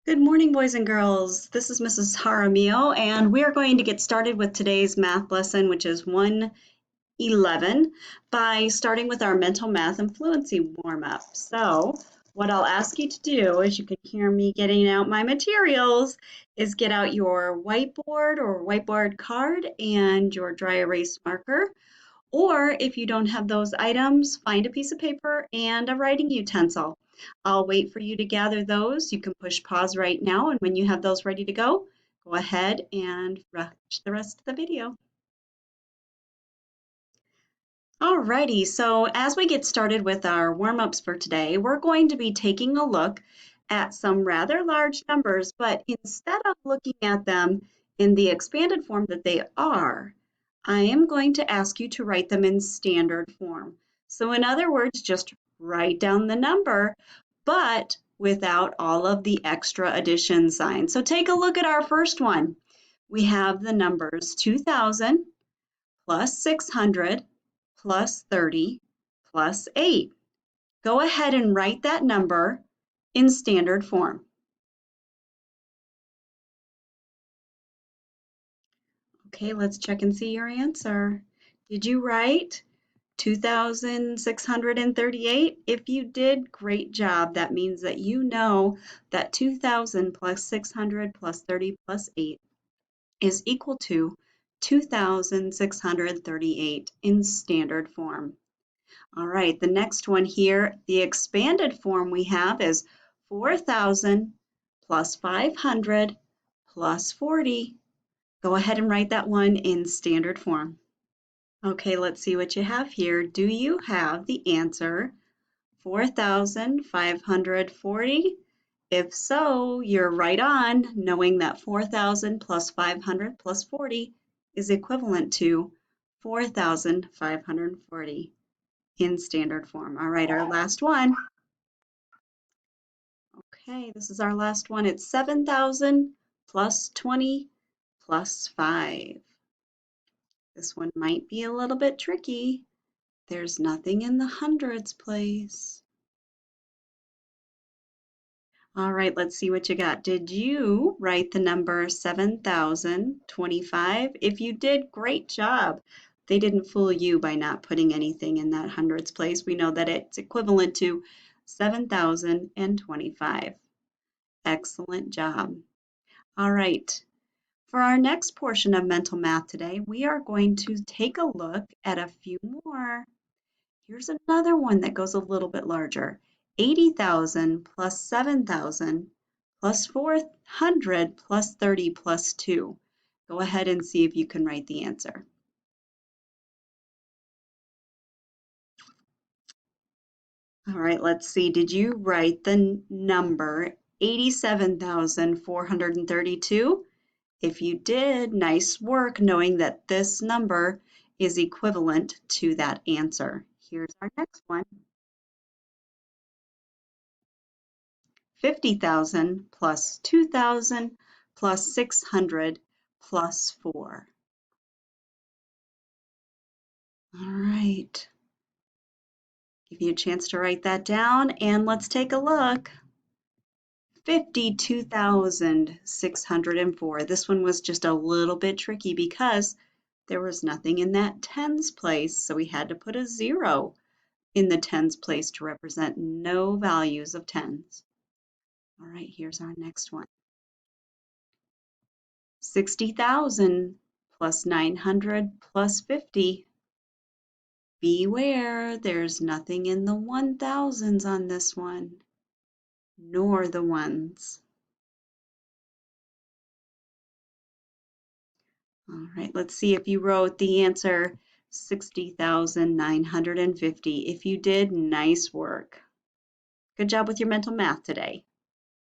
Good morning, boys and girls. This is Mrs. Jaramillo, and we are going to get started with today's math lesson, which is 111, by starting with our mental math and fluency warm-up. So, what I'll ask you to do, as you can hear me getting out my materials, is get out your whiteboard or whiteboard card and your dry erase marker. Or if you don't have those items, find a piece of paper and a writing utensil. I'll wait for you to gather those. You can push pause right now, and when you have those ready to go ahead and watch the rest of the video. Alrighty, so as we get started with our warm-ups for today, we're going to be taking a look at some rather large numbers, but instead of looking at them in the expanded form that they are, I am going to ask you to write them in standard form. So in other words, just write down the number, but without all of the extra addition signs. So take a look at our first one. We have the numbers 2,000 plus 600 plus 30 plus 8. Go ahead and write that number in standard form. Okay, let's check and see your answer. Did you write 2,638? If you did, great job. That means that you know that 2,000 plus 600 plus 30 plus 8 is equal to 2,638 in standard form. All right, the next one here, the expanded form we have is 4,000 plus 500 plus 40. Go ahead and write that one in standard form. Okay, let's see what you have here. Do you have the answer 4,540? If so, you're right on, knowing that 4,000 plus 500 plus 40 is equivalent to 4,540 in standard form. All right, our last one. Okay, this is our last one. It's 7,000 plus 20 plus 5. This one might be a little bit tricky. There's nothing in the hundreds place. All right, let's see what you got. Did you write the number 7,025? If you did, great job. They didn't fool you by not putting anything in that hundreds place. We know that it's equivalent to 7,025. Excellent job. All right. For our next portion of mental math today, we are going to take a look at a few more. Here's another one that goes a little bit larger. 80,000 plus 7,000 plus 400 plus 30 plus 2. Go ahead and see if you can write the answer. All right, let's see. Did you write the number 87,432? If you did, nice work knowing that this number is equivalent to that answer. Here's our next one. 50,000 plus 2,000 plus 600 plus 4. All right. Give you a chance to write that down and let's take a look. 52,604. This one was just a little bit tricky because there was nothing in that tens place, so we had to put a 0 in the tens place to represent no values of tens. All right, here's our next one. 60,000 plus 900 plus 50. Beware, there's nothing in the 1,000s on this one, nor the ones. All right, let's see if you wrote the answer 60,950. If you did, nice work. Good job with your mental math today.